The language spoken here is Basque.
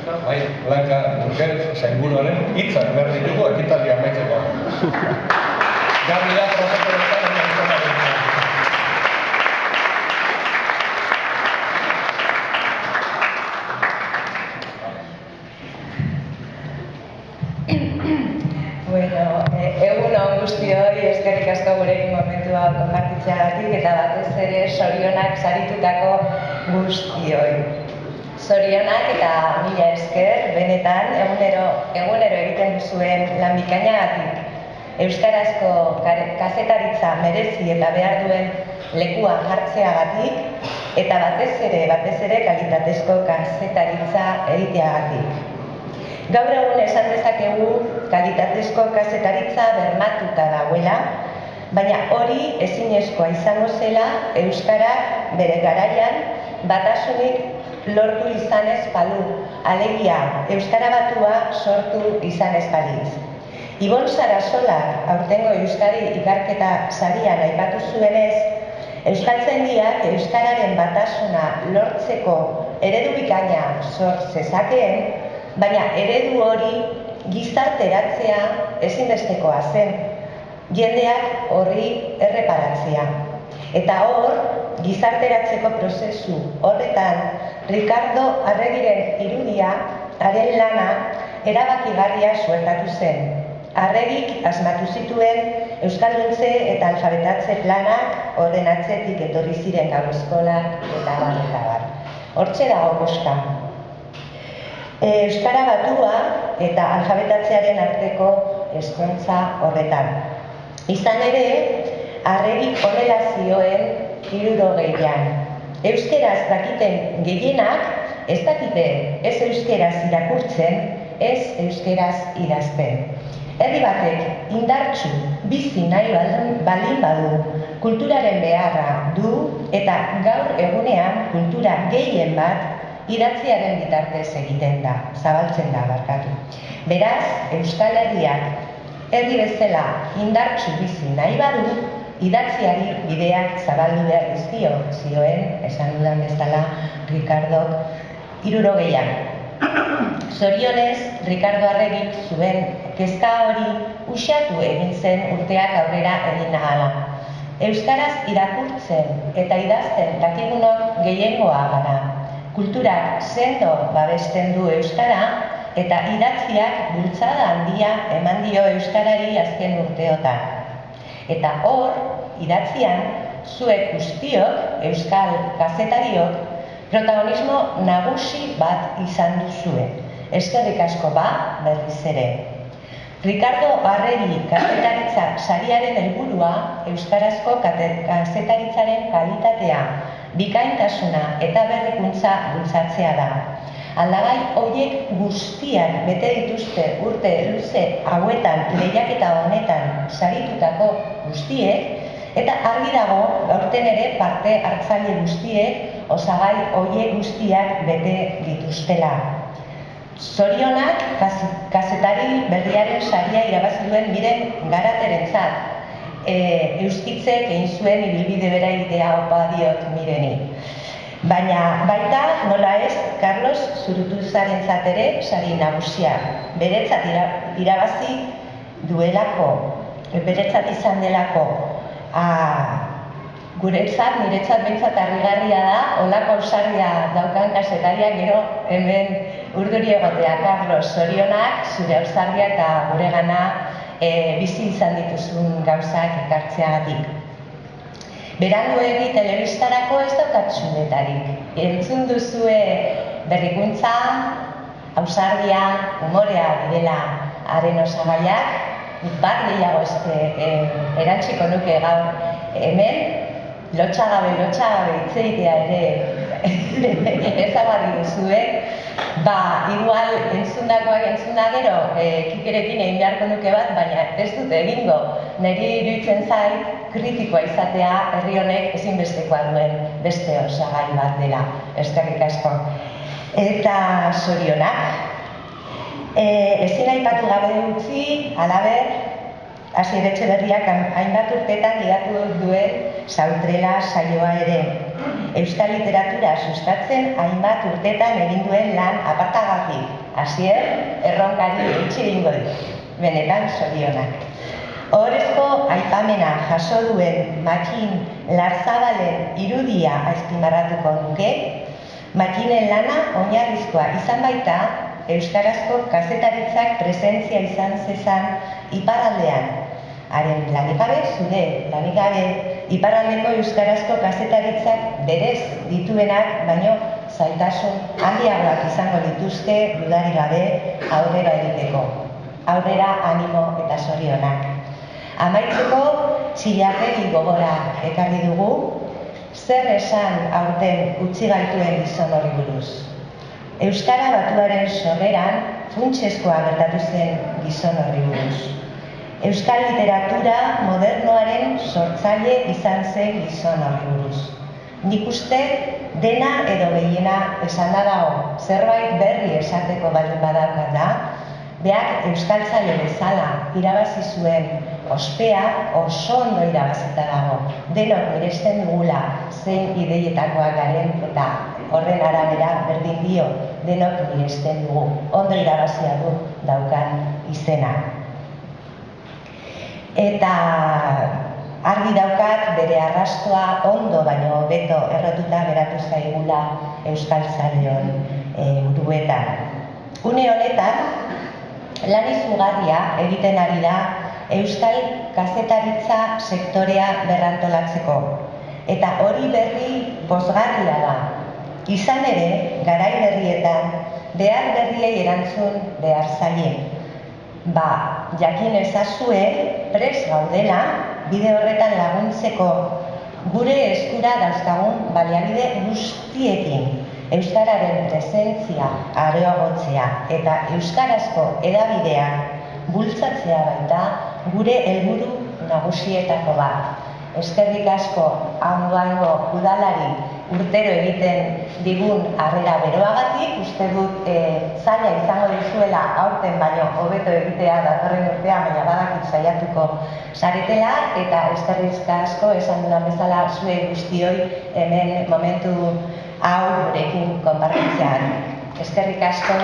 Bai, Blanka Urkel sailburuaren hitzak behar ditugu ekitaldia amaitzeko. Garbi da protokoloetan amaitzeko. Bueno, egun on guztioi, eskerrik asko gurekin momentua konpartitzeagatik eta batez ere zorionak saritutako guztioi. Zorionak eta mila esker, benetan, egunero egiten duzuen lan bikainagatik, euskarazko kazetaritza merezi eta behar duen lekuan jartzeagatik, eta batez ere kalitatezko kazetaritza egiteagatik. Gaur egun esan dezakegu kalitatezko kazetaritza bermatuta dagoela, baina hori ezinezkoa izango zela euskarak bere garaian batasunik lortu izan ez balu, alegia euskara batua sortu izan ez balitz. Ibon Sarasolak aurtengo Euskadi ikerketa sarian aipatu zuenez, euskaltzaindiak euskararen batasuna lortzeko eredu bikaina sor zezakeen, baina eredu hori gizarteratzea ezinbestekoa zen, jendeak horri erreparatzea. Eta hor, gizarteratzeko prozesu horretan, Ricardo Arregiren irudia, haren lana, erabakigarria suertatu zen. Arregik asmatu zituen euskalduntze eta alfabetatze planak ordenatzetik etorri ziren gau eskolak eta bar. Hortxe dago koska. Euskara batua eta alfabetatzearen arteko hezkuntza horretan. Izan ere, Arregik honela zioen 60an. Euskeraz dakiten gehienak ez dakite ez euskeraz irakurtzen, ez euskeraz idazten. Herri batek indartsu bizi nahi baldin badu, kulturaren beharra du eta gaur egunean kultura gehien bat idatziaren bitartez egiten da, zabaltzen da barkatu. Beraz, Euskal Herriak herri bezala indartsu bizi nahi badu, idatziari bideak zabaldu behar dizkio, zioen, esan dudan bezala, Ricardok 60an. Zorionez, Ricardo Arregik zuen kezka hori uxatu egin zen urteak aurrera egin ahala. Euskaraz irakurtzen eta idazten dakigunok gehiengoa gara. Kulturak sendo babesten du euskara eta idatziak bultzada handia eman dio euskarari azken urteotan. Eta hor, idatzian, zuek guztiok, euskal kazetariok, protagonismo nagusi bat izan duzue. Eskerrik asko berriz ere. Ricardo Arregi kazetaritza sariaren helburua euskarazko kazetaritzaren kalitatea, bikaintasuna eta berrikuntza bultzatzea da. Aldagai horiek guztiak bete dituzte urte luze hauetan lehiaketa honetan saritutako guztiek, eta argi dago aurten ere parte hartzaile guztiek osagai horiek guztiak bete dituztela. Zorionak kazetari berriaren saria irabazi duen Miren Garaterentzat. Euskitzek egin zuen ibilbide bera egitea opa diot Mireni. Baina baita, nola ez, Carlos Zurutuzarentzat ere sari nagusia. Beretzat irabazi duelako, beretzat izan delako. Niretzat behintzat harrigarria da, holako ausardia daukan kazetariak gero hemen urduri egotea. Carlos, zorionak, zure ausardia eta guregana bizi izan dituzun gauzak ekartzeagatik. Beranduegi telebistarako ez daukat zunetarik. Entzun duzue berrikuntza, ausardia, humorea direla haren osagaiak, bat gehiago erantziko nuke gaur hemen, lotxagabe hitz egitea ere ezagarri duzue, igual entzundakoak entzunda gero kikerekin egin beharko nuke bat, baina ez dut egingo. Niri iruditzen zait kritikoa izatea herri honek ezinbestekoa duen beste osagai bat dela. Eskerrik asko. Eta zorionak. Ezin aipatu gabe utzi, halaber, Asier Etxeberriak hainbat urtetan gidatu duen Sautrela saioa ere. Euskal literatura sustatzen hainbat urtetan egin duen lan apartagarri. Asier, erronkari eutsi egingo dit. Benetan zorionak. Ohorezko aipamena jaso duen Mattin Larzabalen irudia azpimarratuko nuke. Mattinen lana oinarrizkoa izan baita euskarazko kazetaritzak presentzia izan zezan iparraldean. Haren lanik gabe, zure lanik gabe, iparraldeko euskarazko kazetaritzak berez dituenak, baino zailtasun handiagoak izango dituzte dudarik gabe aurrera egiteko. Aurrera, animo eta zorionak. Amaitzeko, Txillardegi gogora ekarri dugu, zer esan aurten utzi gaituen gizon horri buruz. Euskara batuaren sorreran funtsezkoa gertatu zen gizon horri buruz. Euskal literatura modernoaren sortzaile izan zen gizon horri buruz. Nik uste dena edo gehiena esanda dago, zerbait berri esateko baldin badaukat da, beak euskaltzale bezala irabazi zuen ospea oso ondo irabazita dago. Denok miresten dugula zein ideietakoak garen eta horren arabera berdin dio denok miresten dugu. Ondo irabazia du daukan izena. Eta argi daukat bere arrastoa ondo baino hobeto errotuta geratu zaigula euskaltzaleon buruetan. Une honetan, lan izugarria egiten ari da euskal kazetaritza sektorea berrantolatzeko. Eta hori berri pozgarria da. Izan ere, garai berrietan, behar berriei erantzun behar zaie. Jakin ezazue, prest gaudela, bide horretan laguntzeko gure eskura dauzkagun baliabide guztiekin euskararen presentzia areagotzea eta euskarazko hedabideak bultzatzea baita gure helburu nagusietako bat. Eskerrik asko hangoango udalari urtero egiten digun harrera beroagatik, uste dut zaila izango dizuela aurten baino hobeto egitea datorren urtean, baina badakit saiatuko zaretela, eta eskerrik asko esan dudan bezala zuei guztioi hemen momentu hau gurekin konpartitzean. Eskerrik asko.